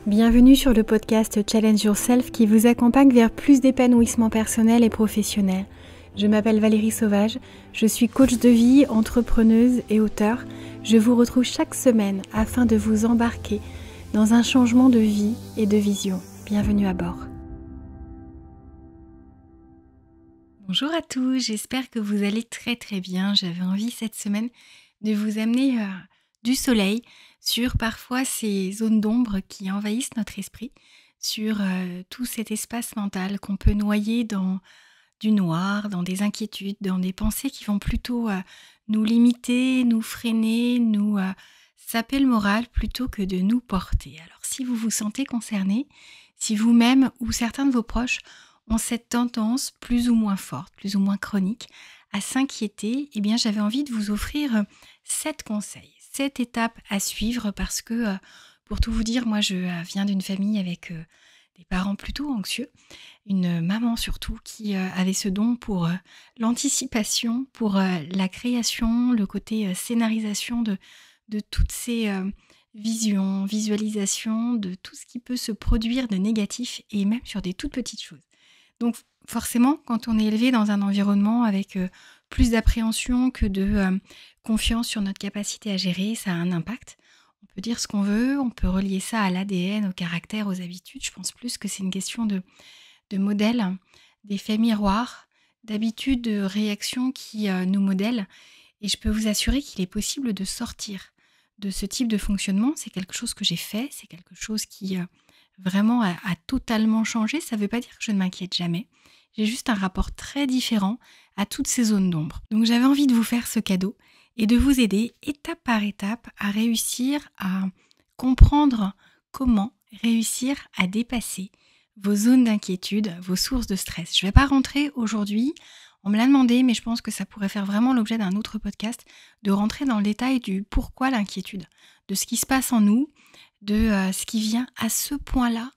Bienvenue sur le podcast Challenge Yourself qui vous accompagne vers plus d'épanouissement personnel et professionnel. Je m'appelle Valérie Sauvage, je suis coach de vie, entrepreneuse et auteure. Je vous retrouve chaque semaine afin de vous embarquer dans un changement de vie et de vision. Bienvenue à bord. Bonjour à tous, j'espère que vous allez très bien. J'avais envie cette semaine de vous amener du soleil sur parfois ces zones d'ombre qui envahissent notre esprit, sur tout cet espace mental qu'on peut noyer dans du noir, dans des inquiétudes, dans des pensées qui vont plutôt nous limiter, nous freiner, nous saper le moral plutôt que de nous porter. Alors si vous vous sentez concerné, si vous-même ou certains de vos proches ont cette tendance plus ou moins forte, plus ou moins chronique, à s'inquiéter, eh bien j'avais envie de vous offrir 7 conseils, 7 étapes à suivre parce que, pour tout vous dire, moi je viens d'une famille avec des parents plutôt anxieux, une maman surtout qui avait ce don pour l'anticipation, pour la création, le côté scénarisation de toutes ces visions, visualisations, de tout ce qui peut se produire de négatif et même sur des toutes petites choses. Donc forcément, quand on est élevé dans un environnement avec plus d'appréhension que de confiance sur notre capacité à gérer, ça a un impact. On peut dire ce qu'on veut, on peut relier ça à l'ADN, au caractère, aux habitudes. Je pense plus que c'est une question de modèle, d'effets miroirs, d'habitudes, de réactions qui nous modèlent. Et je peux vous assurer qu'il est possible de sortir de ce type de fonctionnement. C'est quelque chose que j'ai fait, c'est quelque chose qui vraiment a totalement changé. Ça ne veut pas dire que je ne m'inquiète jamais. J'ai juste un rapport très différent à toutes ces zones d'ombre. Donc j'avais envie de vous faire ce cadeau et de vous aider étape par étape à réussir à comprendre comment réussir à dépasser vos zones d'inquiétude, vos sources de stress. Je ne vais pas rentrer aujourd'hui, on me l'a demandé, mais je pense que ça pourrait faire vraiment l'objet d'un autre podcast, de rentrer dans le détail du pourquoi l'inquiétude, de ce qui se passe en nous, de ce qui vient à ce point-là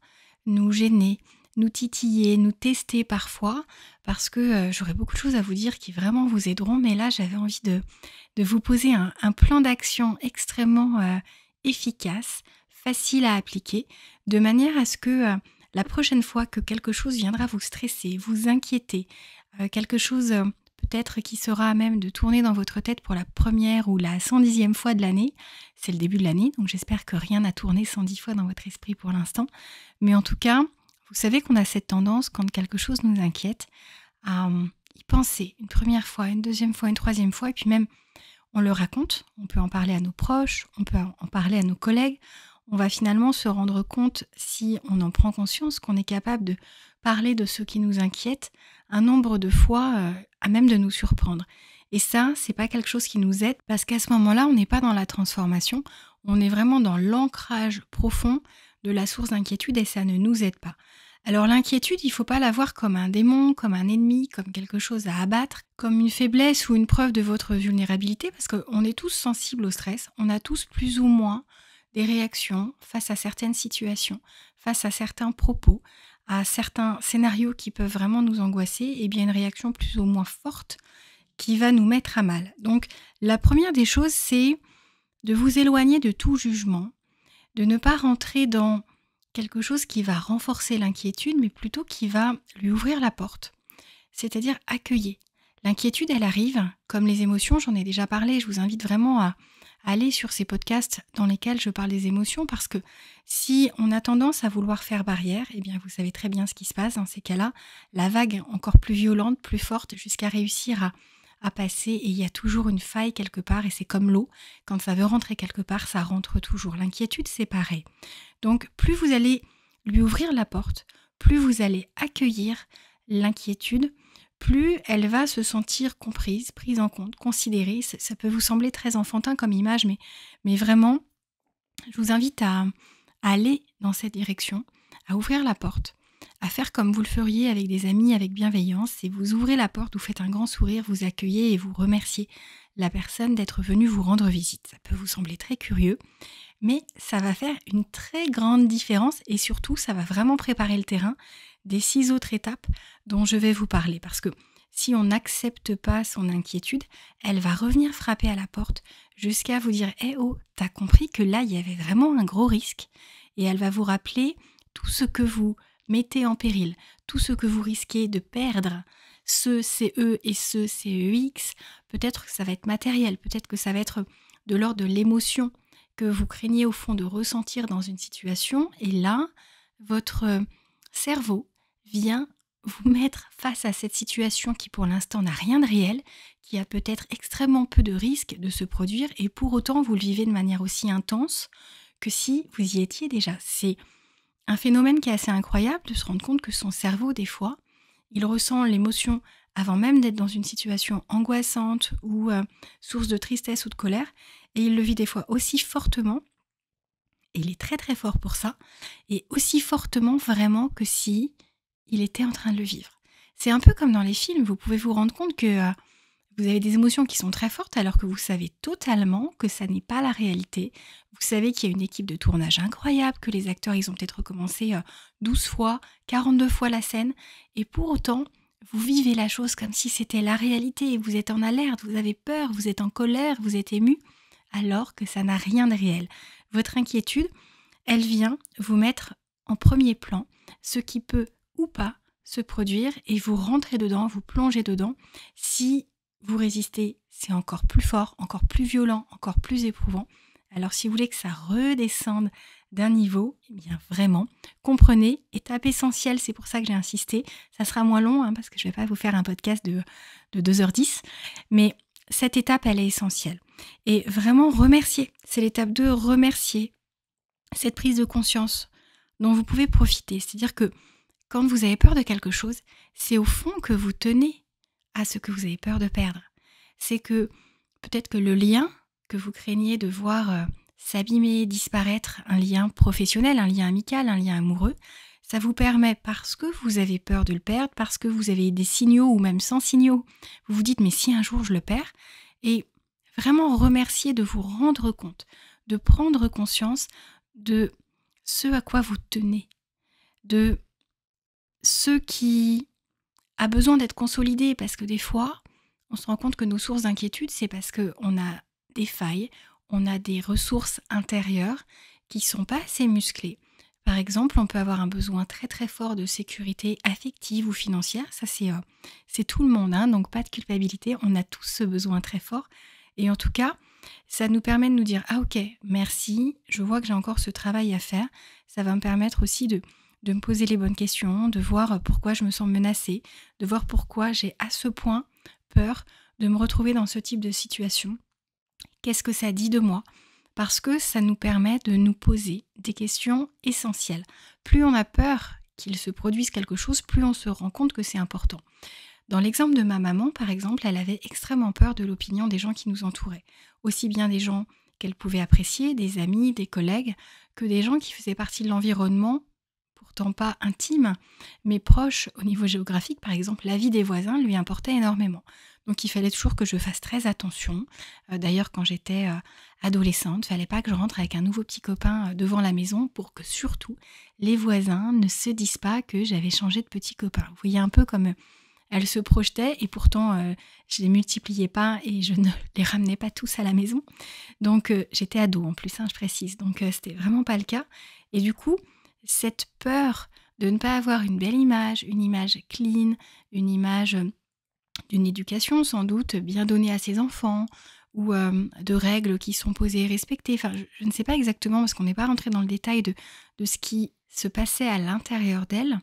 nous gêner, nous titiller, nous tester parfois, parce que j'aurais beaucoup de choses à vous dire qui vraiment vous aideront, mais là j'avais envie de vous poser un plan d'action extrêmement efficace, facile à appliquer, de manière à ce que la prochaine fois que quelque chose viendra vous stresser, vous inquiéter, quelque chose peut-être qui sera à même de tourner dans votre tête pour la première ou la 110e fois de l'année, c'est le début de l'année, donc j'espère que rien n'a tourné 110 fois dans votre esprit pour l'instant, mais en tout cas, vous savez qu'on a cette tendance, quand quelque chose nous inquiète, à y penser une première fois, une deuxième fois, une troisième fois, et puis même on le raconte, on peut en parler à nos proches, on peut en parler à nos collègues, on va finalement se rendre compte, si on en prend conscience, qu'on est capable de parler de ce qui nous inquiète un nombre de fois à même de nous surprendre. Et ça, c'est pas quelque chose qui nous aide parce qu'à ce moment-là, on n'est pas dans la transformation, on est vraiment dans l'ancrage profond de la source d'inquiétude et ça ne nous aide pas. Alors l'inquiétude, il ne faut pas la voir comme un démon, comme un ennemi, comme quelque chose à abattre, comme une faiblesse ou une preuve de votre vulnérabilité parce qu'on est tous sensibles au stress, on a tous plus ou moins des réactions face à certaines situations, face à certains propos, à certains scénarios qui peuvent vraiment nous angoisser, et bien une réaction plus ou moins forte qui va nous mettre à mal. Donc la première des choses, c'est de vous éloigner de tout jugement, de ne pas rentrer dans quelque chose qui va renforcer l'inquiétude, mais plutôt qui va lui ouvrir la porte. C'est-à-dire accueillir. L'inquiétude, elle arrive, comme les émotions, j'en ai déjà parlé, je vous invite vraiment à aller sur ces podcasts dans lesquels je parle des émotions parce que si on a tendance à vouloir faire barrière, eh bien vous savez très bien ce qui se passe dans ces cas-là, la vague encore plus violente, plus forte, jusqu'à réussir à passer et il y a toujours une faille quelque part et c'est comme l'eau, quand ça veut rentrer quelque part, ça rentre toujours. L'inquiétude, c'est pareil. Donc plus vous allez lui ouvrir la porte, plus vous allez accueillir l'inquiétude, plus elle va se sentir comprise, prise en compte, considérée. Ça peut vous sembler très enfantin comme image, mais vraiment, je vous invite à aller dans cette direction, à ouvrir la porte, à faire comme vous le feriez avec des amis, avec bienveillance. Et vous ouvrez la porte, vous faites un grand sourire, vous accueillez et vous remerciez la personne d'être venue vous rendre visite. Ça peut vous sembler très curieux, mais ça va faire une très grande différence et surtout, ça va vraiment préparer le terrain des 6 autres étapes dont je vais vous parler. Parce que si on n'accepte pas son inquiétude, elle va revenir frapper à la porte jusqu'à vous dire « Eh oh, t'as compris que là, il y avait vraiment un gros risque ?» et elle va vous rappeler tout ce que vous mettez en péril, tout ce que vous risquez de perdre, ce CE et ce CEX. Peut-être que ça va être matériel, peut-être que ça va être de l'ordre de l'émotion que vous craignez au fond de ressentir dans une situation. Et là, votre cerveau vient vous mettre face à cette situation qui pour l'instant n'a rien de réel, qui a peut-être extrêmement peu de risques de se produire, et pour autant vous le vivez de manière aussi intense que si vous y étiez déjà. C'est un phénomène qui est assez incroyable de se rendre compte que son cerveau, des fois, il ressent l'émotion avant même d'être dans une situation angoissante ou source de tristesse ou de colère, et il le vit des fois aussi fortement, et il est très très fort pour ça, et aussi fortement vraiment que si il était en train de le vivre. C'est un peu comme dans les films, vous pouvez vous rendre compte que vous avez des émotions qui sont très fortes alors que vous savez totalement que ça n'est pas la réalité. Vous savez qu'il y a une équipe de tournage incroyable, que les acteurs, ils ont peut-être recommencé 12 fois, 42 fois la scène, et pour autant, vous vivez la chose comme si c'était la réalité. Vous êtes en alerte, vous avez peur, vous êtes en colère, vous êtes ému, alors que ça n'a rien de réel. Votre inquiétude, elle vient vous mettre en premier plan ce qui peut ou pas se produire, et vous rentrez dedans, vous plongez dedans. Si vous résistez, c'est encore plus fort, encore plus violent, encore plus éprouvant. Alors si vous voulez que ça redescende d'un niveau, eh bien vraiment, comprenez, étape essentielle, c'est pour ça que j'ai insisté, ça sera moins long parce que je ne vais pas vous faire un podcast de 2h10, mais cette étape, elle est essentielle. Et vraiment remercier, c'est l'étape 2, remercier cette prise de conscience dont vous pouvez profiter. C'est-à-dire que quand vous avez peur de quelque chose, c'est au fond que vous tenez à ce que vous avez peur de perdre. C'est que peut-être que le lien que vous craignez de voir s'abîmer, disparaître, un lien professionnel, un lien amical, un lien amoureux, ça vous permet, parce que vous avez peur de le perdre, parce que vous avez des signaux ou même sans signaux, vous vous dites mais si un jour je le perds, et vraiment remercier de vous rendre compte, de prendre conscience de ce à quoi vous tenez, de ce qui a besoin d'être consolidé, parce que des fois, on se rend compte que nos sources d'inquiétude, c'est parce qu'on a des failles, on a des ressources intérieures qui ne sont pas assez musclées. Par exemple, on peut avoir un besoin très très fort de sécurité affective ou financière, ça c'est tout le monde, donc pas de culpabilité, on a tous ce besoin très fort, et en tout cas, ça nous permet de nous dire « Ah ok, merci, je vois que j'ai encore ce travail à faire », ça va me permettre aussi de me poser les bonnes questions, de voir pourquoi je me sens menacée, de voir pourquoi j'ai à ce point peur de me retrouver dans ce type de situation. Qu'est-ce que ça dit de moi ? Parce que ça nous permet de nous poser des questions essentielles. Plus on a peur qu'il se produise quelque chose, plus on se rend compte que c'est important. Dans l'exemple de ma maman, par exemple, elle avait extrêmement peur de l'opinion des gens qui nous entouraient. Aussi bien des gens qu'elle pouvait apprécier, des amis, des collègues, que des gens qui faisaient partie de l'environnement, pourtant pas intime, mais proche au niveau géographique. Par exemple, la vie des voisins lui importait énormément. Donc il fallait toujours que je fasse très attention. D'ailleurs, quand j'étais adolescente, il ne fallait pas que je rentre avec un nouveau petit copain devant la maison pour que surtout les voisins ne se disent pas que j'avais changé de petit copain. Vous voyez un peu comme elle se projetait, et pourtant je ne les multipliais pas et je ne les ramenais pas tous à la maison. Donc j'étais ado en plus, je précise. Donc c'était vraiment pas le cas. Et du coup, cette peur de ne pas avoir une belle image, une image clean, une image d'une éducation sans doute bien donnée à ses enfants, ou de règles qui sont posées et respectées. Enfin, je ne sais pas exactement parce qu'on n'est pas rentré dans le détail de ce qui se passait à l'intérieur d'elle,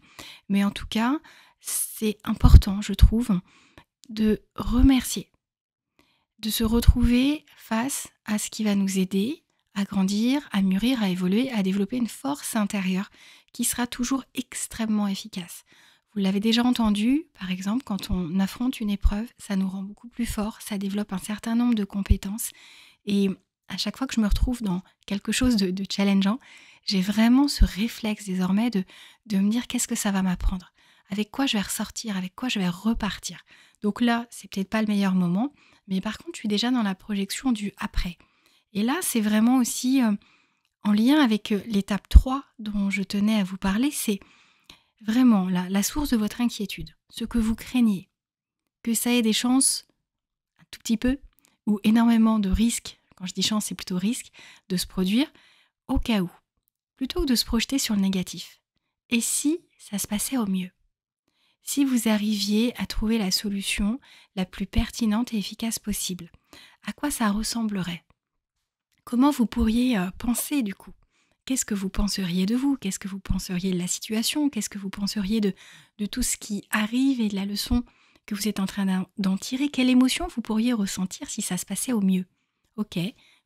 mais en tout cas, c'est important, je trouve, de remercier, de se retrouver face à ce qui va nous aider à grandir, à mûrir, à évoluer, à développer une force intérieure qui sera toujours extrêmement efficace. Vous l'avez déjà entendu, par exemple, quand on affronte une épreuve, ça nous rend beaucoup plus fort, ça développe un certain nombre de compétences. Et à chaque fois que je me retrouve dans quelque chose de challengeant, j'ai vraiment ce réflexe désormais de me dire qu'est-ce que ça va m'apprendre, avec quoi je vais ressortir, avec quoi je vais repartir. Donc là, c'est peut-être pas le meilleur moment, mais par contre, je suis déjà dans la projection du après. Et là, c'est vraiment aussi en lien avec l'étape 3 dont je tenais à vous parler, c'est vraiment la source de votre inquiétude, ce que vous craignez, que ça ait des chances, un tout petit peu, ou énormément de risques, quand je dis chance, c'est plutôt risque, de se produire, au cas où. plutôt que de se projeter sur le négatif. Et si ça se passait au mieux? Si vous arriviez à trouver la solution la plus pertinente et efficace possible, à quoi ça ressemblerait? Comment vous pourriez penser du coup? Qu'est-ce que vous penseriez de vous? Qu'est-ce que vous penseriez de la situation? Qu'est-ce que vous penseriez de tout ce qui arrive et de la leçon que vous êtes en train d'en tirer? Quelle émotion vous pourriez ressentir si ça se passait au mieux? Ok,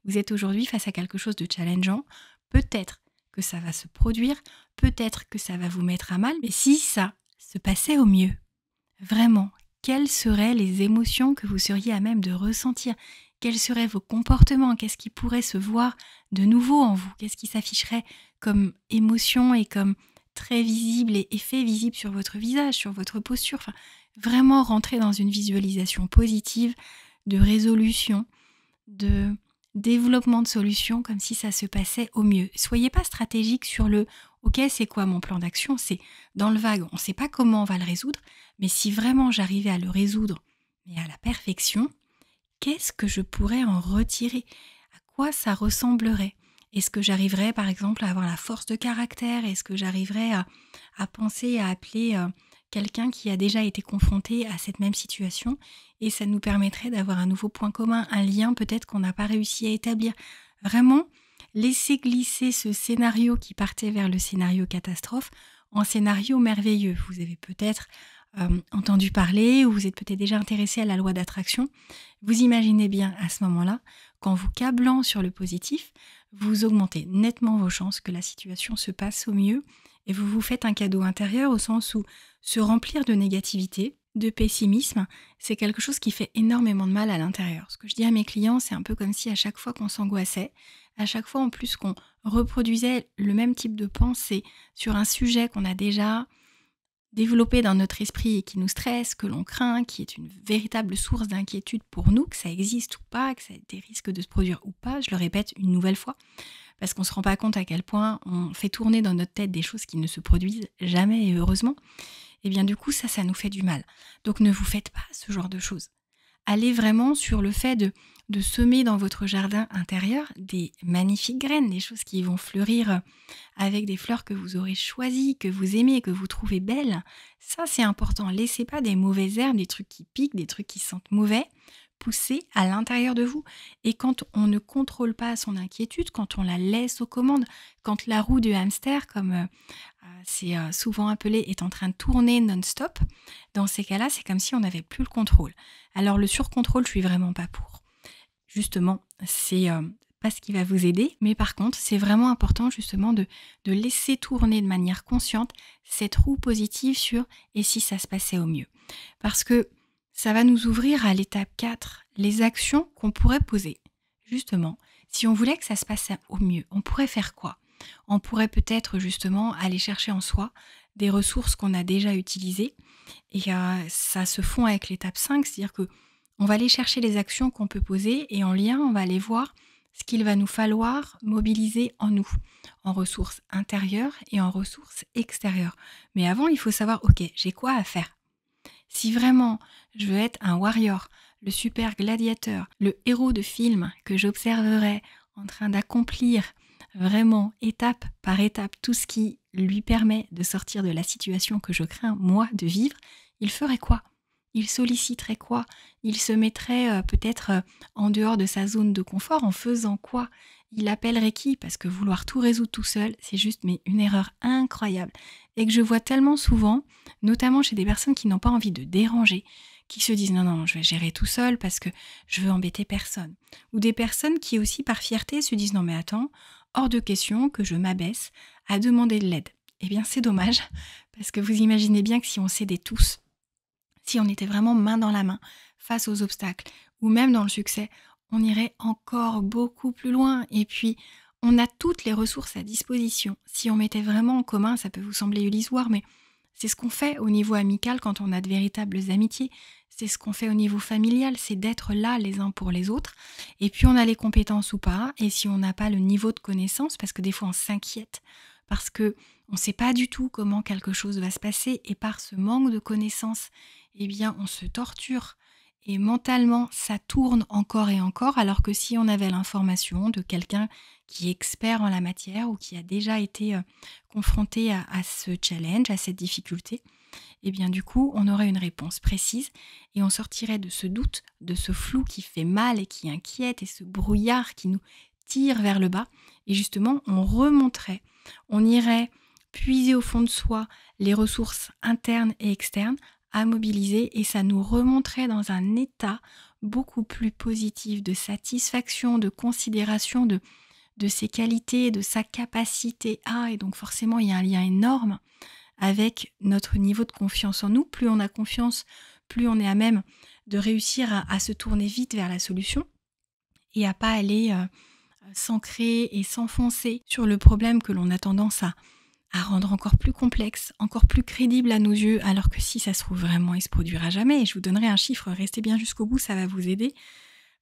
vous êtes aujourd'hui face à quelque chose de challengeant. Peut-être que ça va se produire, peut-être que ça va vous mettre à mal, mais si ça se passait au mieux, vraiment, quelles seraient les émotions que vous seriez à même de ressentir? Quels seraient vos comportements? Qu'est-ce qui pourrait se voir de nouveau en vous? Qu'est-ce qui s'afficherait comme émotion et comme très visible et effet visible sur votre visage, sur votre posture? Enfin, vraiment rentrer dans une visualisation positive, de résolution, de développement de solutions comme si ça se passait au mieux. Soyez pas stratégique sur le OK, c'est quoi mon plan d'action? C'est dans le vague, on ne sait pas comment on va le résoudre, mais si vraiment j'arrivais à le résoudre, mais à la perfection, qu'est-ce que je pourrais en retirer? À quoi ça ressemblerait? Est-ce que j'arriverais par exemple à avoir la force de caractère? Est-ce que j'arriverais à penser à appeler quelqu'un qui a déjà été confronté à cette même situation? Et ça nous permettrait d'avoir un nouveau point commun, un lien peut-être qu'on n'a pas réussi à établir. Vraiment, laisser glisser ce scénario qui partait vers le scénario catastrophe en scénario merveilleux. Vous avez peut-être entendu parler ou vous êtes peut-être déjà intéressé à la loi d'attraction. Vous imaginez bien à ce moment-là qu'en vous câblant sur le positif, vous augmentez nettement vos chances que la situation se passe au mieux et vous vous faites un cadeau intérieur au sens où se remplir de négativité, de pessimisme, c'est quelque chose qui fait énormément de mal à l'intérieur. Ce que je dis à mes clients, c'est un peu comme si à chaque fois qu'on s'angoissait, à chaque fois en plus qu'on reproduisait le même type de pensée sur un sujet qu'on a déjà développé dans notre esprit et qui nous stresse, que l'on craint, qui est une véritable source d'inquiétude pour nous, que ça existe ou pas, que ça a des risques de se produire ou pas, je le répète une nouvelle fois, parce qu'on ne se rend pas compte à quel point on fait tourner dans notre tête des choses qui ne se produisent jamais et heureusement, et bien du coup ça nous fait du mal. Donc ne vous faites pas ce genre de choses. Allez vraiment sur le fait de semer dans votre jardin intérieur des magnifiques graines, des choses qui vont fleurir avec des fleurs que vous aurez choisies, que vous aimez, que vous trouvez belles. Ça, c'est important. Laissez pas des mauvaises herbes, des trucs qui piquent, des trucs qui sentent mauvais, pousser à l'intérieur de vous. Et quand on ne contrôle pas son inquiétude, quand on la laisse aux commandes, quand la roue du hamster, comme c'est souvent appelé, est en train de tourner non-stop, dans ces cas-là, c'est comme si on n'avait plus le contrôle. Alors le surcontrôle, je suis vraiment pas pour. Justement, c'est pas ce qui va vous aider, mais par contre, c'est vraiment important justement de laisser tourner de manière consciente cette roue positive sur « et si ça se passait au mieux ?» Parce que ça va nous ouvrir à l'étape 4, les actions qu'on pourrait poser. Justement, si on voulait que ça se passe au mieux, on pourrait faire quoi? On pourrait peut-être justement aller chercher en soi des ressources qu'on a déjà utilisées et ça se fond avec l'étape 5, c'est-à-dire que on va aller chercher les actions qu'on peut poser et en lien, on va aller voir ce qu'il va nous falloir mobiliser en nous, en ressources intérieures et en ressources extérieures. Mais avant, il faut savoir, ok, j'ai quoi à faire? Si vraiment je veux être un warrior, le super gladiateur, le héros de film que j'observerai en train d'accomplir vraiment étape par étape tout ce qui lui permet de sortir de la situation que je crains, moi, de vivre, il ferait quoi? Il solliciterait quoi? Il se mettrait peut-être en dehors de sa zone de confort en faisant quoi? Il appellerait qui? Parce que vouloir tout résoudre tout seul, c'est juste mais une erreur incroyable. Et que je vois tellement souvent, notamment chez des personnes qui n'ont pas envie de déranger, qui se disent non, je vais gérer tout seul parce que je veux embêter personne. Ou des personnes qui aussi par fierté se disent non mais attends, hors de question que je m'abaisse à demander de l'aide. Eh bien c'est dommage, parce que vous imaginez bien que si on s'aidait tous, si on était vraiment main dans la main face aux obstacles ou même dans le succès, on irait encore beaucoup plus loin. Et puis, on a toutes les ressources à disposition. Si on mettait vraiment en commun, ça peut vous sembler illusoire, mais c'est ce qu'on fait au niveau amical quand on a de véritables amitiés. C'est ce qu'on fait au niveau familial, c'est d'être là les uns pour les autres. Et puis, on a les compétences ou pas. Et si on n'a pas le niveau de connaissance, parce que des fois, on s'inquiète, parce que on ne sait pas du tout comment quelque chose va se passer. Et par ce manque de connaissance, eh bien, on se torture et mentalement ça tourne encore et encore, alors que si on avait l'information de quelqu'un qui est expert en la matière ou qui a déjà été confronté à ce challenge, à cette difficulté, et bien du coup on aurait une réponse précise et on sortirait de ce doute, de ce flou qui fait mal et qui inquiète et ce brouillard qui nous tire vers le bas, et justement on remonterait, on irait puiser au fond de soi les ressources internes et externes à mobiliser, et ça nous remonterait dans un état beaucoup plus positif de satisfaction, de considération de ses qualités, de sa capacité à, et donc forcément il y a un lien énorme avec notre niveau de confiance en nous. Plus on a confiance, plus on est à même de réussir à se tourner vite vers la solution et à pas aller s'ancrer et s'enfoncer sur le problème que l'on a tendance à rendre encore plus complexe, encore plus crédible à nos yeux, alors que si ça se trouve vraiment, il se produira jamais. Et je vous donnerai un chiffre, restez bien jusqu'au bout, ça va vous aider,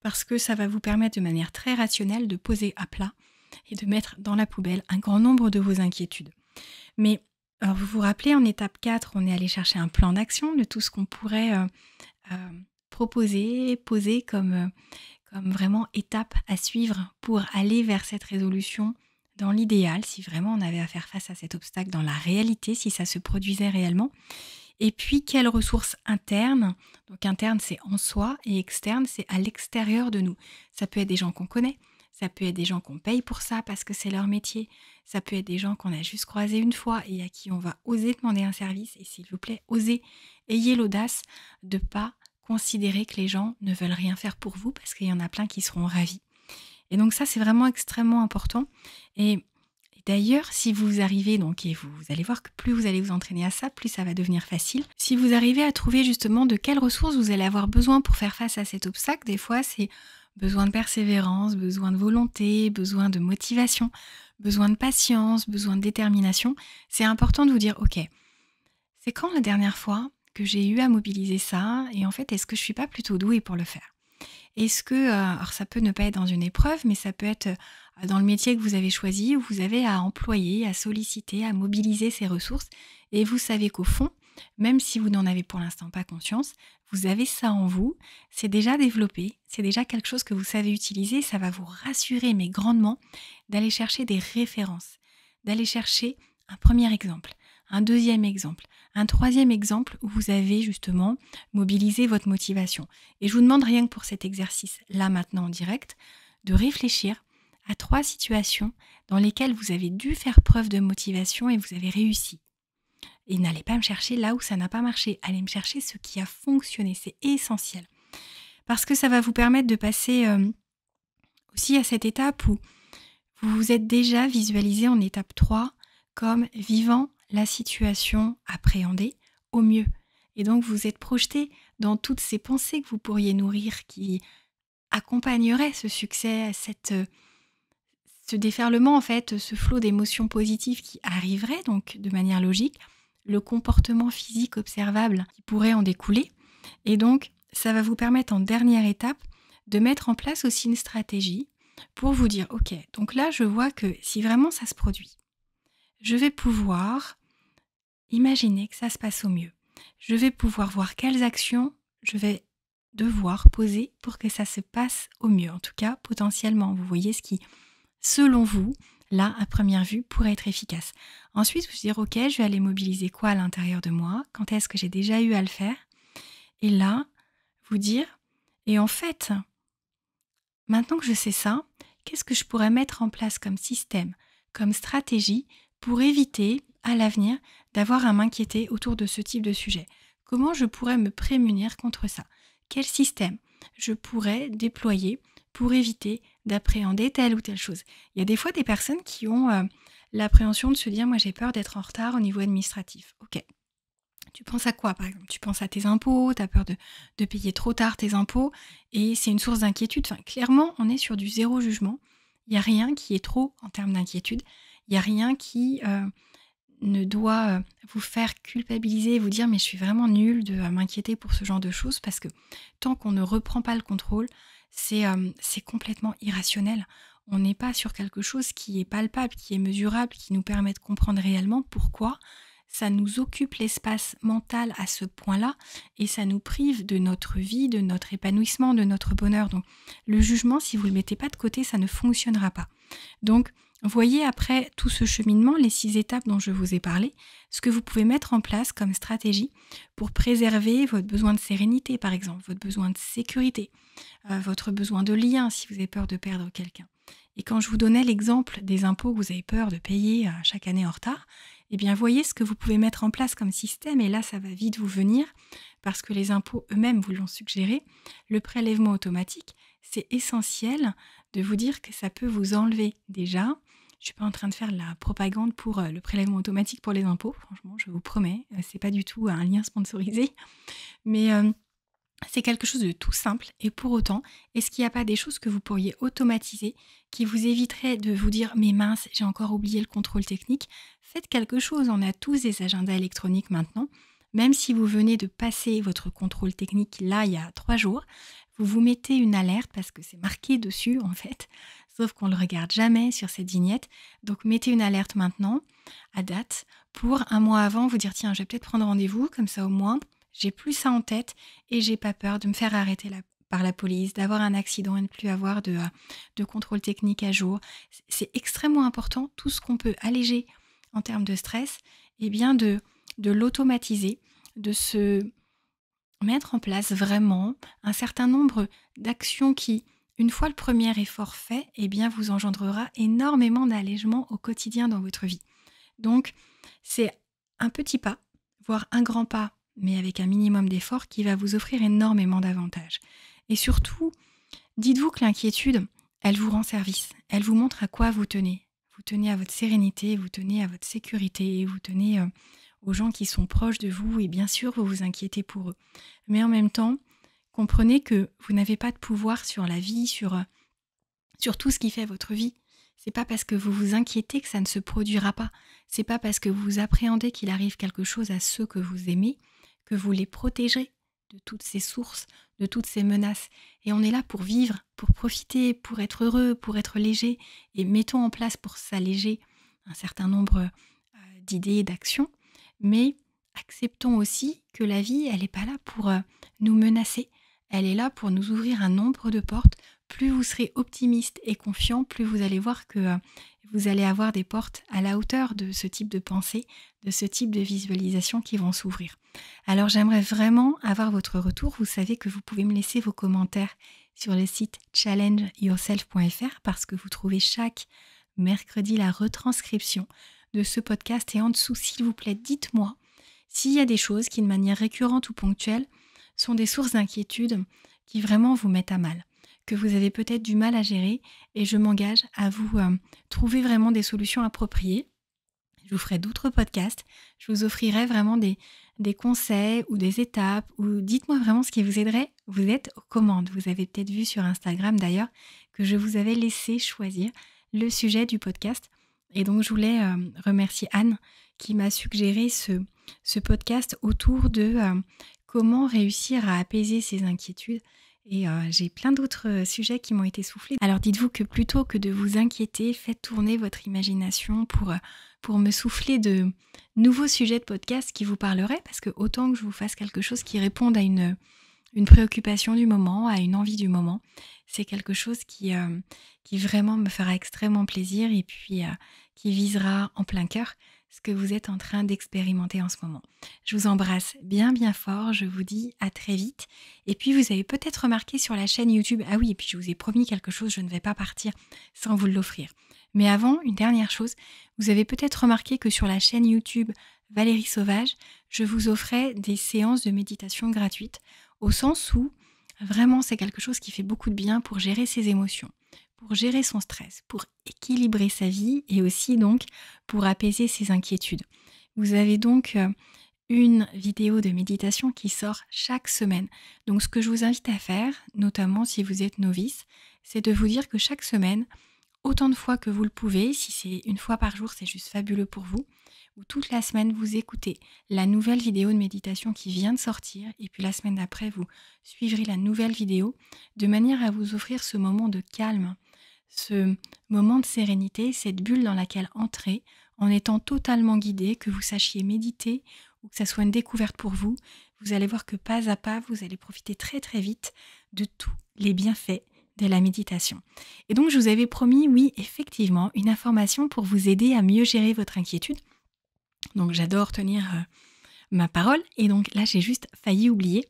parce que ça va vous permettre de manière très rationnelle de poser à plat et de mettre dans la poubelle un grand nombre de vos inquiétudes. Mais alors vous vous rappelez, en étape 4, on est allé chercher un plan d'action de tout ce qu'on pourrait proposer, poser comme vraiment étape à suivre pour aller vers cette résolution dans l'idéal, si vraiment on avait à faire face à cet obstacle dans la réalité, si ça se produisait réellement. Et puis, quelles ressources internes? Donc interne, c'est en soi, et externe, c'est à l'extérieur de nous. Ça peut être des gens qu'on connaît, ça peut être des gens qu'on paye pour ça parce que c'est leur métier, ça peut être des gens qu'on a juste croisés une fois et à qui on va oser demander un service. Et s'il vous plaît, osez, ayez l'audace de pas considérer que les gens ne veulent rien faire pour vous, parce qu'il y en a plein qui seront ravis. Et donc ça, c'est vraiment extrêmement important. Et d'ailleurs, si vous arrivez, donc, et vous allez voir que plus vous allez vous entraîner à ça, plus ça va devenir facile. Si vous arrivez à trouver justement de quelles ressources vous allez avoir besoin pour faire face à cet obstacle, des fois c'est besoin de persévérance, besoin de volonté, besoin de motivation, besoin de patience, besoin de détermination. C'est important de vous dire, ok, c'est quand la dernière fois que j'ai eu à mobiliser ça, et en fait, est-ce que je suis pas plutôt douée pour le faire? Est-ce que, alors ça peut ne pas être dans une épreuve, mais ça peut être dans le métier que vous avez choisi, où vous avez à employer, à solliciter, à mobiliser ces ressources, et vous savez qu'au fond, même si vous n'en avez pour l'instant pas conscience, vous avez ça en vous, c'est déjà développé, c'est déjà quelque chose que vous savez utiliser, ça va vous rassurer, mais grandement, d'aller chercher des références, d'aller chercher un premier exemple, un deuxième exemple, un troisième exemple où vous avez justement mobilisé votre motivation. Et je vous demande rien que pour cet exercice, là maintenant en direct, de réfléchir à 3 situations dans lesquelles vous avez dû faire preuve de motivation et vous avez réussi. Et n'allez pas me chercher là où ça n'a pas marché, allez me chercher ce qui a fonctionné, c'est essentiel. Parce que ça va vous permettre de passer aussi à cette étape où vous vous êtes déjà visualisé en étape 3 comme vivant la situation appréhendée au mieux. Et donc vous êtes projeté dans toutes ces pensées que vous pourriez nourrir qui accompagneraient ce succès, ce déferlement en fait, ce flot d'émotions positives qui arriverait donc de manière logique, le comportement physique observable qui pourrait en découler. Et donc ça va vous permettre en dernière étape de mettre en place aussi une stratégie pour vous dire, ok, donc là je vois que si vraiment ça se produit, je vais pouvoir imaginer que ça se passe au mieux. Je vais pouvoir voir quelles actions je vais devoir poser pour que ça se passe au mieux. En tout cas, potentiellement, vous voyez ce qui, selon vous, là, à première vue, pourrait être efficace. Ensuite, vous dire, ok, je vais aller mobiliser quoi à l'intérieur de moi? Quand est-ce que j'ai déjà eu à le faire? Et là, vous dire, et en fait, maintenant que je sais ça, qu'est-ce que je pourrais mettre en place comme système, comme stratégie pour éviter à l'avenir d'avoir à m'inquiéter autour de ce type de sujet? Comment je pourrais me prémunir contre ça? Quel système je pourrais déployer pour éviter d'appréhender telle ou telle chose? Il y a des fois des personnes qui ont l'appréhension de se dire, moi j'ai peur d'être en retard au niveau administratif. Ok. Tu penses à quoi, par exemple? Tu penses à tes impôts, tu as peur de payer trop tard tes impôts, et c'est une source d'inquiétude. Enfin, clairement, on est sur du zéro jugement. Il n'y a rien qui est trop en termes d'inquiétude. Il n'y a rien qui ne doit vous faire culpabiliser et vous dire « mais je suis vraiment nulle de m'inquiéter pour ce genre de choses » parce que tant qu'on ne reprend pas le contrôle, c'est complètement irrationnel. On n'est pas sur quelque chose qui est palpable, qui est mesurable, qui nous permet de comprendre réellement pourquoi ça nous occupe l'espace mental à ce point-là et ça nous prive de notre vie, de notre épanouissement, de notre bonheur. Donc le jugement, si vous ne le mettez pas de côté, ça ne fonctionnera pas. Donc voyez après tout ce cheminement, les 6 étapes dont je vous ai parlé, ce que vous pouvez mettre en place comme stratégie pour préserver votre besoin de sérénité, par exemple, votre besoin de sécurité, votre besoin de lien si vous avez peur de perdre quelqu'un. Et quand je vous donnais l'exemple des impôts que vous avez peur de payer chaque année en retard, eh bien voyez ce que vous pouvez mettre en place comme système, et là ça va vite vous venir, parce que les impôts eux-mêmes vous l'ont suggéré, le prélèvement automatique, c'est essentiel de vous dire que ça peut vous enlever déjà. Je ne suis pas en train de faire de la propagande pour le prélèvement automatique pour les impôts, franchement je vous promets, c'est pas du tout un lien sponsorisé, mais c'est quelque chose de tout simple, et pour autant, est-ce qu'il n'y a pas des choses que vous pourriez automatiser qui vous éviteraient de vous dire « mais mince, j'ai encore oublié le contrôle technique ». Faites quelque chose, on a tous des agendas électroniques maintenant. Même si vous venez de passer votre contrôle technique là il y a 3 jours, vous vous mettez une alerte parce que c'est marqué dessus en fait, sauf qu'on ne le regarde jamais sur cette vignette. Donc mettez une alerte maintenant, à date, pour un mois avant vous dire « tiens, je vais peut-être prendre rendez-vous, comme ça au moins ». J'ai plus ça en tête et j'ai pas peur de me faire arrêter par la police, d'avoir un accident et ne plus avoir de contrôle technique à jour. C'est extrêmement important, tout ce qu'on peut alléger en termes de stress, et bien de l'automatiser, de se mettre en place vraiment un certain nombre d'actions qui, une fois le premier effort fait, eh bien vous engendrera énormément d'allègement au quotidien dans votre vie. Donc, c'est un petit pas, voire un grand pas, mais avec un minimum d'effort qui va vous offrir énormément d'avantages. Et surtout, dites-vous que l'inquiétude, elle vous rend service. Elle vous montre à quoi vous tenez. Vous tenez à votre sérénité, vous tenez à votre sécurité, vous tenez aux gens qui sont proches de vous, et bien sûr, vous vous inquiétez pour eux. Mais en même temps, comprenez que vous n'avez pas de pouvoir sur la vie, sur tout ce qui fait votre vie. C'est pas parce que vous vous inquiétez que ça ne se produira pas. C'est pas parce que vous appréhendez qu'il arrive quelque chose à ceux que vous aimez que vous les protégerez de toutes ces sources, de toutes ces menaces. Et on est là pour vivre, pour profiter, pour être heureux, pour être léger. Et mettons en place pour s'alléger un certain nombre d'idées et d'actions. Mais acceptons aussi que la vie, elle n'est pas là pour nous menacer. Elle est là pour nous ouvrir un nombre de portes. Plus vous serez optimiste et confiant, plus vous allez voir que vous allez avoir des portes à la hauteur de ce type de pensée, de ce type de visualisation qui vont s'ouvrir. Alors j'aimerais vraiment avoir votre retour. Vous savez que vous pouvez me laisser vos commentaires sur le site challengeyourself.fr parce que vous trouvez chaque mercredi la retranscription de ce podcast. Et en dessous, s'il vous plaît, dites-moi s'il y a des choses qui, de manière récurrente ou ponctuelle, sont des sources d'inquiétude qui vraiment vous mettent à mal, que vous avez peut-être du mal à gérer, et je m'engage à vous trouver vraiment des solutions appropriées. Je vous ferai d'autres podcasts, je vous offrirai vraiment des conseils ou des étapes, ou dites-moi vraiment ce qui vous aiderait. Vous êtes aux commandes. Vous avez peut-être vu sur Instagram d'ailleurs que je vous avais laissé choisir le sujet du podcast. Et donc je voulais remercier Anne qui m'a suggéré ce podcast autour de comment réussir à apaiser ses inquiétudes. Et j'ai plein d'autres sujets qui m'ont été soufflés. Alors dites-vous que plutôt que de vous inquiéter, faites tourner votre imagination pour me souffler de nouveaux sujets de podcast qui vous parleraient, parce que autant que je vous fasse quelque chose qui réponde à une préoccupation du moment, à une envie du moment, c'est quelque chose qui vraiment me fera extrêmement plaisir, et puis qui visera en plein cœur ce que vous êtes en train d'expérimenter en ce moment. Je vous embrasse bien bien fort, je vous dis à très vite. Et puis vous avez peut-être remarqué sur la chaîne YouTube, ah oui, et puis je vous ai promis quelque chose, je ne vais pas partir sans vous l'offrir. Mais avant, une dernière chose, vous avez peut-être remarqué que sur la chaîne YouTube Valérie Sauvage, je vous offrais des séances de méditation gratuites, au sens où vraiment c'est quelque chose qui fait beaucoup de bien pour gérer ses émotions, pour gérer son stress, pour équilibrer sa vie, et aussi donc pour apaiser ses inquiétudes. Vous avez donc une vidéo de méditation qui sort chaque semaine. Donc ce que je vous invite à faire, notamment si vous êtes novice, c'est de vous dire que chaque semaine, autant de fois que vous le pouvez, si c'est une fois par jour, c'est juste fabuleux pour vous, ou toute la semaine vous écoutez la nouvelle vidéo de méditation qui vient de sortir, et puis la semaine d'après vous suivrez la nouvelle vidéo, de manière à vous offrir ce moment de calme, ce moment de sérénité, cette bulle dans laquelle entrer en étant totalement guidé, que vous sachiez méditer ou que ça soit une découverte pour vous. Vous allez voir que pas à pas, vous allez profiter très très vite de tous les bienfaits de la méditation. Et donc je vous avais promis, oui, effectivement, une information pour vous aider à mieux gérer votre inquiétude. Donc j'adore tenir ma parole et donc là j'ai juste failli oublier.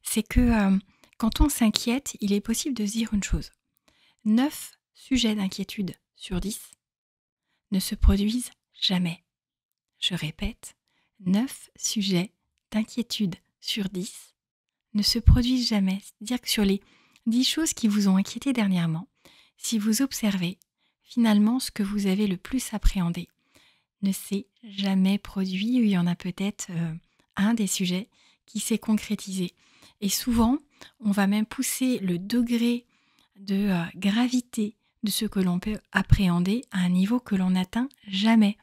C'est que quand on s'inquiète, il est possible de se dire une chose. 9 sujets d'inquiétude sur 10 ne se produisent jamais. Je répète, 9 sujets d'inquiétude sur 10 ne se produisent jamais. C'est-à-dire que sur les 10 choses qui vous ont inquiété dernièrement, si vous observez, finalement, ce que vous avez le plus appréhendé ne s'est jamais produit, ou il y en a peut-être un des sujets qui s'est concrétisé. Et souvent, on va même pousser le degré de gravité de ce que l'on peut appréhender à un niveau que l'on n'atteint jamais.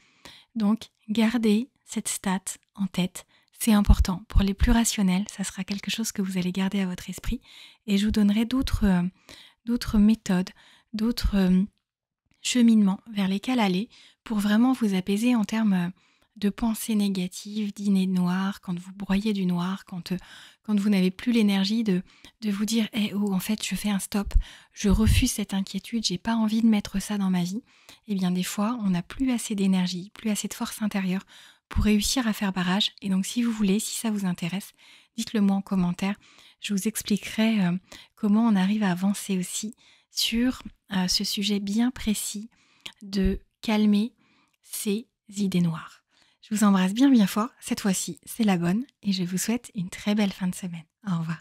Donc, gardez cette stat en tête. C'est important. Pour les plus rationnels, ça sera quelque chose que vous allez garder à votre esprit. Et je vous donnerai d'autres méthodes, d'autres cheminements vers lesquels aller pour vraiment vous apaiser en termes de pensées négatives, d'idées noires, quand vous broyez du noir, quand vous n'avez plus l'énergie de vous dire oh, en fait, je fais un stop, je refuse cette inquiétude, j'ai pas envie de mettre ça dans ma vie. Eh bien, des fois, on n'a plus assez d'énergie, plus assez de force intérieure pour réussir à faire barrage. Et donc, si vous voulez, si ça vous intéresse, dites-le moi en commentaire. Je vous expliquerai comment on arrive à avancer aussi sur ce sujet bien précis de calmer ces idées noires. Je vous embrasse bien bien fort. Cette fois-ci, c'est la bonne et je vous souhaite une très belle fin de semaine. Au revoir.